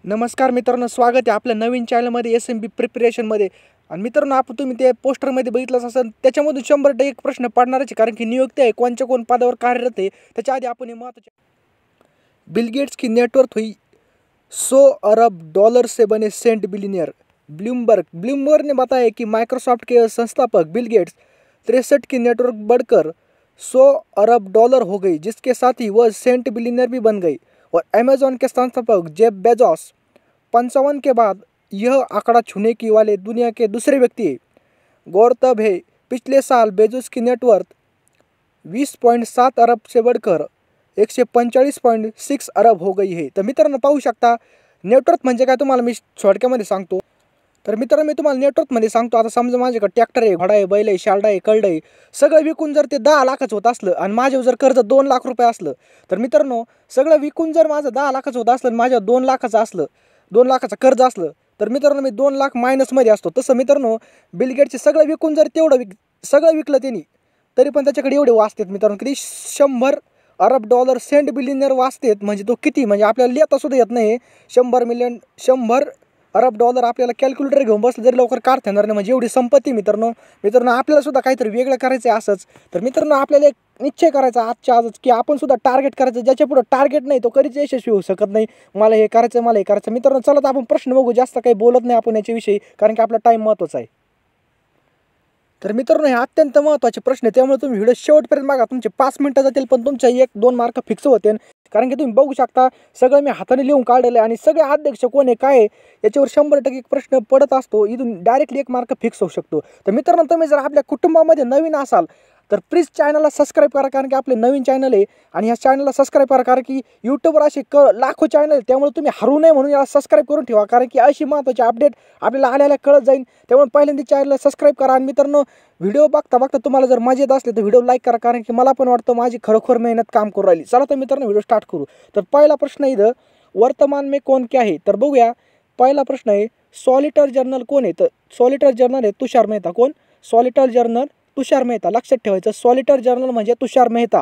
नमस्कार मित्रांनो, स्वागत आहे आपल्या नवीन चॅनलमध्ये SMB प्रिपरेशनमध्ये. आणि मित्रांनो, तुम्ही ते पोस्टरमध्ये बघितलंच असेल, त्याच्यामधून 100% प्रश्न पडणारच आहे, कारण की नियुक्ती आहे, कोण पदावर कार्यरत आहे. त्याच्या आधी आपण हे महत्त्वाचे, बिल गेट्स की नेटवर्थ हुई 100 अरब डॉलर से बने सेंट बिलियनियर. ब्लूमबर्ग ने बताया कि माइक्रोसॉफ्ट के संस्थापक बिल गेट्स 63 की नेटवर्क बढ़कर 100 अरब डॉलर हो गई, जिसके साथ ही वह सेंट बिलियनियर भी बन गई. और अमेजॉन के संस्थापक जेफ बेजोस 55 के बाद यह आंकड़ा छूने की वाले दुनिया के दूसरे व्यक्ति है. गौरतलब है, पिछले साल बेजोस की नेटवर्थ 20.7 अरब से बढ़कर 145.6 अरब हो गई है. तर मित्रांनो, पाहू शकता नेटवर्थ म्हणजे काय, तुम्हाला मी थोडक्यामध्ये सांगतो. तर मित्रांनो, मी तुम्हाला नेटवर्कमध्ये सांगतो. आता समजा माझ्याकडे ट्रॅक्टर आहे, घोडा आहे, बैल आहे, शार्ड आहे, कळड आहे, सगळं विकून जर ते 10 लाखाचं होत असलं आणि माझ्यावर जर कर्ज 2 लाख रुपये असलं, तर मित्रांनो, सगळं विकून जर माझं 10 लाखाचं होत असलं आणि माझ्यावर 2 लाखाचं असलं, 2 लाखाचं कर्ज असलं, तर मित्रांनो मी 2 लाख मायनसमध्ये असतो. तसं मित्रांनो, बिल गेट्सचे सगळं विकून जर तेवढं सगळं विकलं त्यांनी, तरी पण त्याच्याकडे एवढे वाचतात मित्रांनो, किती 100 अरब डॉलर सेंट बिलियनियर वाचतात. म्हणजे तो किती, म्हणजे आपल्याला लिहिता सुद्धा येत नाही. 100 अरब डॉलर आपल्याला कॅल्क्युलेटर घेऊन बसलं जरी लवकर काढता येणार नाही, म्हणजे एवढी संपत्ती. मित्रांनो आपल्याला सुद्धा काहीतरी वेगळं करायचं आहे असंच. तर मित्रांनो, आपल्याला एक निश्चय करायचा आजच, की आपण सुद्धा टार्गेट करायचं. ज्याच्या पुढं टार्गेट नाही तो कधीच यशस्वी होऊ शकत नाही. मला हे करायचं. मित्रांनो, चला तर आपण प्रश्न बघू. जास्त काही बोलत नाही आपण याच्याविषयी, कारण की आपला टाईम महत्त्वाचा आहे. तर मित्रांनो, हे अत्यंत महत्त्वाचे प्रश्न आहे, त्यामुळे तुम्ही व्हिडिओ शेवटपर्यंत बघा. तुमचे 5 मिनिटं जातील, पण तुमच्या 1-2 मार्क फिक्स होतील. कारण की तुम्ही बघू शकता, सगळं मी हाताने लिहून काढलेलं आहे आणि सगळे अध्यक्ष कोण आहे, काय आहे, याच्यावर 100% प्रश्न पडत असतो. इथून डायरेक्टली 1 मार्क फिक्स होऊ शकतो. तर मित्रांनो, तुम्ही जर आपल्या कुटुंबामध्ये नवीन असाल, तर प्लीज चॅनलला सबस्क्राईब करा, कारण की आपले नवीन चॅनल आहे. आणि ह्या चॅनलला सबस्क्राईब करा, कारण की यूट्यूबवर असे लाखो चॅनल आहेत, त्यामुळे तुम्ही हरू नये म्हणून याला सबस्क्राईब करून ठेवा, कारण की अशी महत्त्वाची अपडेट आपल्याला आल्याला कळत जाईल. त्यामुळे पहिल्यांदा चॅनलला सबस्क्राईब करा. आणि मित्रांनो, व्हिडिओ बघता तुम्हाला जर मजा येत असली तर व्हिडिओ लाईक करा, कारण की मला पण वाटतं माझी खरोखर मेहनत काम करू राहिली. चला तर मित्रांनो, व्हिडिओ स्टार्ट करू. तर पहिला प्रश्न इथं, वर्तमान में कौन क्या है. तर बघूया, पहिला प्रश्न आहे, सॉलिटर जर्नल कोण आहे. तर सॉलिटर जर्नल आहे तुषार मेहता. कोण? Solitaire journal Tushar Mehta. लक्षात ठेवायचं, सॉलिटर जर्नल म्हणजे तुषार मेहता.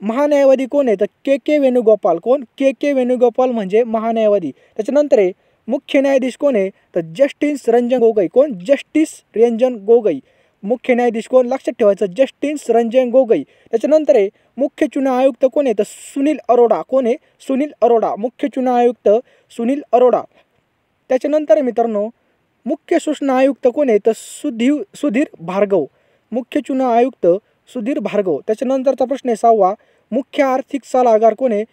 महान्यायवादी कोण आहे. तर के वेणुगोपाल. कोण? के वेणुगोपाल म्हणजे महान्यायवादी. त्याच्यानंतर आहे, मुख्य न्यायाधीश कोण आहे. तर जस्टिस रंजन गोगोई. कोण? जस्टिस रंजन गोगोई. मुख्य न्यायाधीश कोण? लक्षात ठेवायचं, जस्टिस रंजन गोगोई. त्याच्यानंतर आहे, मुख्य चुनाव आयुक्त कोण आहे. तर सुनील अरोडा. कोण आहे? सुनील अरोडा. मुख्य चुनाव आयुक्त सुनील अरोडा. त्याच्यानंतर आहे मित्रांनो, मुख्य सूचना आयुक्त कोण आहे. तर सुधीर भार्गव. मुख्य चुनाव आयुक्त सुधीर भार्गव. त्याच्यानंतरचा प्रश्न आहे 6वा, मुख्य आर्थिक सल्लागार कोण आहे.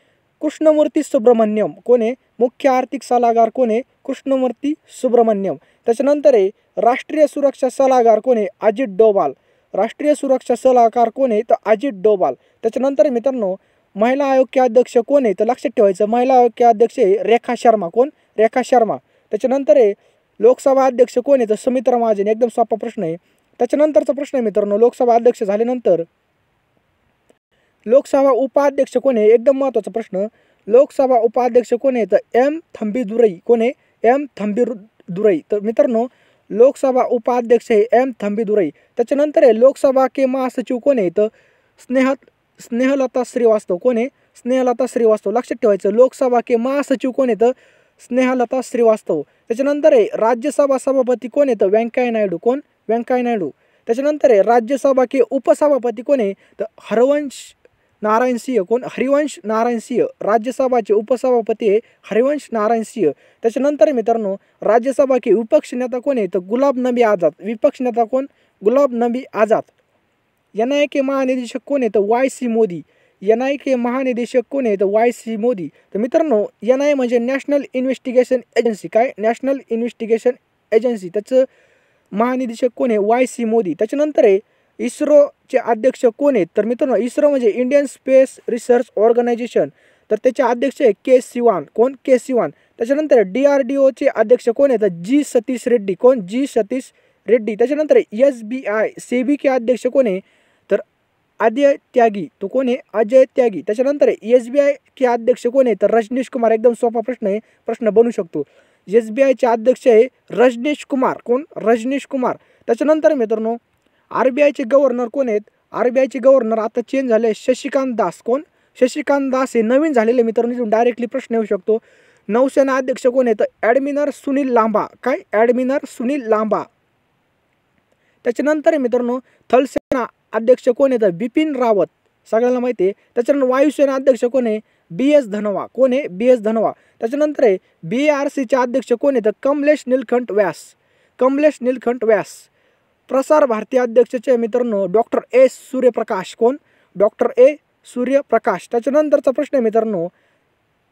कृष्णमूर्ती सुब्रमण्यम. कोण आहे? मुख्य आर्थिक सल्लागार कोण आहे. कृष्णमूर्ती सुब्रमण्यम. त्याच्यानंतर आहे, राष्ट्रीय सुरक्षा सल्लागार कोण आहे. अजित डोभाल. राष्ट्रीय सुरक्षा सल्लागार कोण आहे. तर अजित डोभाल. त्याच्यानंतर आहे मित्रांनो, महिला आयोग के अध्यक्ष कोण आहे. तर लक्षात ठेवायचं, महिला आयोग के अध्यक्ष आहे रेखा शर्मा. कोण? रेखा शर्मा. त्याच्यानंतर आहे, लोकसभा अध्यक्ष कोण आहे. तर सुमित्रा महाजन. एकदम सोपा प्रश्न आहे. त्याच्यानंतरचा प्रश्न आहे मित्रांनो, लोकसभा अध्यक्ष झाल्यानंतर लोकसभा उपाध्यक्ष कोण आहे. एकदम महत्त्वाचा प्रश्न, लोकसभा उपाध्यक्ष कोण आहे. तर एम थंबीदुरई. कोण आहे? एम थंबीदुरई. तर मित्रांनो, लोकसभा उपाध्यक्ष आहे एम थंबीदुरई. त्याच्यानंतर आहे, लोकसभा के महासचिव कोण आहे. तर स्नेहलता श्रीवास्तव. कोण आहे? स्नेहलता श्रीवास्तव. लक्षात ठेवायचं, लोकसभा के महासचिव कोण आहे. तर स्नेहलता श्रीवास्तव. त्याच्यानंतर आहे, राज्यसभा सभापती कोण आहे. तर व्यंकय्या नायडू. कोण? व्यंकय्या नायडू. त्याच्यानंतर आहे, राज्यसभा के उपसभापती कोण आहे. तर हरिवंश नारायण सिंह. कोण? हरिवंश नारायण सिंह. राज्यसभाचे उपसभापती आहे हरिवंश नारायण सिंह. त्याच्यानंतर आहे मित्रांनो, राज्यसभा के विपक्ष नेता कोण आहे. तर गुलाम नबी आझाद. विपक्ष नेता कोण? गुलाम नबी आझाद. NIA के महानिदेशक कोण आहे. तर YC मोदी. NIA के महानिदेशक कोण आहे. तर YC मोदी. तर मित्रांनो, NIA म्हणजे नॅशनल इन्व्हेस्टिगेशन एजन्सी. काय? National investigation agency. त्याचं महानिदेशक कोण आहे. YC मोदी. त्याच्यानंतर आहे, इस्रोचे अध्यक्ष कोण आहेत. तर मित्रांनो, इस्रो म्हणजे इंडियन स्पेस रिसर्च ऑर्गनायझेशन. तर त्याचे अध्यक्ष आहे के सिवान. कोण? के सिवान. त्याच्यानंतर DRDOचे अध्यक्ष कोण आहेत. तर G सतीश रेड्डी. कोण? G सतीश रेड्डी. त्याच्यानंतर SBI सेबी के अध्यक्ष कोण आहे. तर अजय त्यागी. तो कोण आहे? अजय त्यागी. त्याच्यानंतर SBI के अध्यक्ष कोण आहे. तर रजनीश कुमार. एकदम सोपा प्रश्न आहे, प्रश्न बनू शकतो. SBIचे अध्यक्ष आहे रजनीश कुमार. कोण? रजनीश कुमार. त्याच्यानंतर मित्रांनो, RBIचे गव्हर्नर कोण आहेत. RBIचे गव्हर्नर आता चेंज झाले, शशिकांत दास. कोण? शशिकांत दास हे नवीन झालेले मित्रांनो. डायरेक्टली प्रश्न येऊ शकतो, नौसेना अध्यक्ष कोण आहेत? ॲडमिरल सुनील लांबा. काय? ॲडमिरल सुनील लांबा. त्याच्यानंतर आहे मित्रांनो थलसेना अध्यक्ष कोण आहेत? बिपिन रावत, सगळ्यांना माहिती आहे. त्याच्यानंतर वायुसेना अध्यक्ष कोण आहे? BS धनोआ. कोण आहे? BS धनोआ. त्याच्यानंतर आहे BRCचे अध्यक्ष कोण आहेत? कमलेश नीलकंठ व्यास. कमलेश नीलकंठ व्यास. प्रसार भारती अध्यक्षचे मित्रांनो डॉक्टर ए सूर्यप्रकाश. कोण? डॉक्टर ए सूर्यप्रकाश. त्याच्यानंतरचा प्रश्न आहे मित्रांनो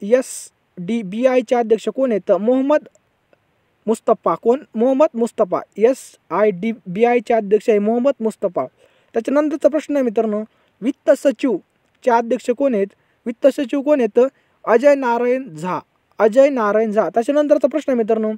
SDBIचे अध्यक्ष कोण आहेत? मोहम्मद मुस्तफा. कोण? मोहम्मद मुस्तफा. SIDBIचे अध्यक्ष आहे मोहम्मद मुस्तफा. त्याच्यानंतरचा प्रश्न आहे मित्रांनो वित्त सचिवचे अध्यक्ष कोण आहेत? वित्त सचिव कोण आहेत? अजय नारायण झा. अजय नारायण झा. त्याच्यानंतरचा प्रश्न आहे मित्रांनो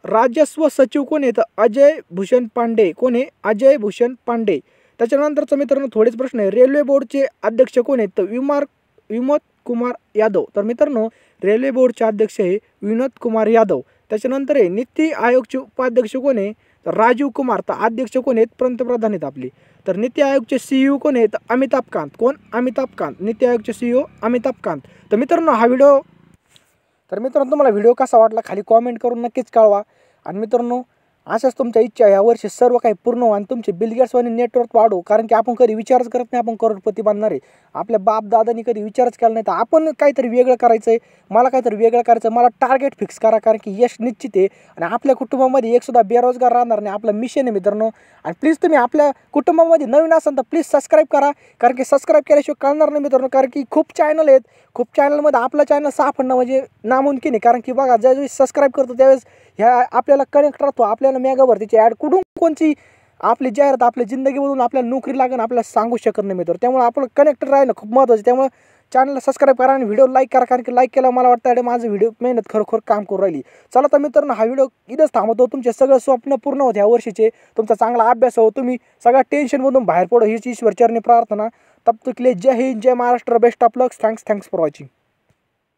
राजस्व सचिव कोण आहेत? अजय भूषण पांडे. कोण आहे? अजय भूषण पांडे. त्याच्यानंतरचा मित्रांनो थोडेच प्रश्न आहे रेल्वे बोर्डचे अध्यक्ष कोण आहेत? विनोद कुमार यादव. तर मित्रांनो रेल्वे बोर्डचे अध्यक्ष आहे विनोद कुमार यादव. त्याच्यानंतर आहे नीती आयोगचे उपाध्यक्ष कोण आहे? तर राजीव कुमार. तर अध्यक्ष कोण आहेत? पंतप्रधान आहेत आपले. तर नीती आयोगचे CEO कोण आहेत? अमिताभ कांत. कोण? अमिताभ कांत. नीती आयोगचे CEO अमिताभ कांत. तर मित्रांनो तुम्हाला व्हिडिओ कसा वाटला खाली कॉमेंट करून नक्कीच कळवा. आणि मित्रांनो अशाच तुमच्या इच्छा यावर्षी सर्व काही पूर्ण व्हा आणि तुमचे बिल गेट्सवानी नेटवर्क वाढो. कारण की आपण कधी विचारच करत नाही आपण करोडपती बनणार आहे. आपल्या बाप दादांनी कधी विचारच केला नाही. तर आपण काहीतरी वेगळं करायचं आहे. मला काहीतरी वेगळं करायचं. मला टार्गेट फिक्स करा कारण की यश निश्चित आहे. आणि आपल्या कुटुंबामध्ये एकसुद्धा बेरोजगार राहणार नाही. आपलं मिशन आहे मित्रांनो. आणि प्लीज तुम्ही आपल्या कुटुंबामध्ये नवीन असाल तर प्लीज सबस्क्राईब करा. कारण की सबस्क्राईब केल्याशिवाय कळणार नाही मित्रांनो. कारण की खूप चॅनल आहेत. खूप चॅनलमध्ये आपलं चॅनल सापडणं म्हणजे नामुमकिन आहे. कारण की बघा ज्यावेळेस सबस्क्राईब करतो त्यावेळेस ह्या आपल्याला कनेक्ट राहतो. आपल्याला मेगा भरतीची ॲड कुठून कोणची आपली जाहिरात आपल्या जिंदगीमधून आपल्याला नोकरी लागेल आपल्याला सांगू शकत नाही मित्र. त्यामुळे आपण कनेक्टेड राहणं खूप महत्त्वाचं. त्यामुळे चॅनलला सबस्क्राईब करा आणि व्हिडिओ लाईक करा. कारण की लाईक केला मला वाटतं माझं व्हिडिओ मेहनत खरोखर काम करू राहिली. चला तर मित्रांनो हा व्हिडिओ इथंच थांबवतो. तुमचे सगळं स्वप्न पूर्ण होते ह्या वर्षीचे. तुमचा चांगला अभ्यास हो. तुम्ही सगळ्या टेन्शनमधून बाहेर पडो हीच ईश्वरचरणी प्रार्थना. तब तक के लिए जय हिंद जय Maharashtra. Best of luck. Thanks for watching.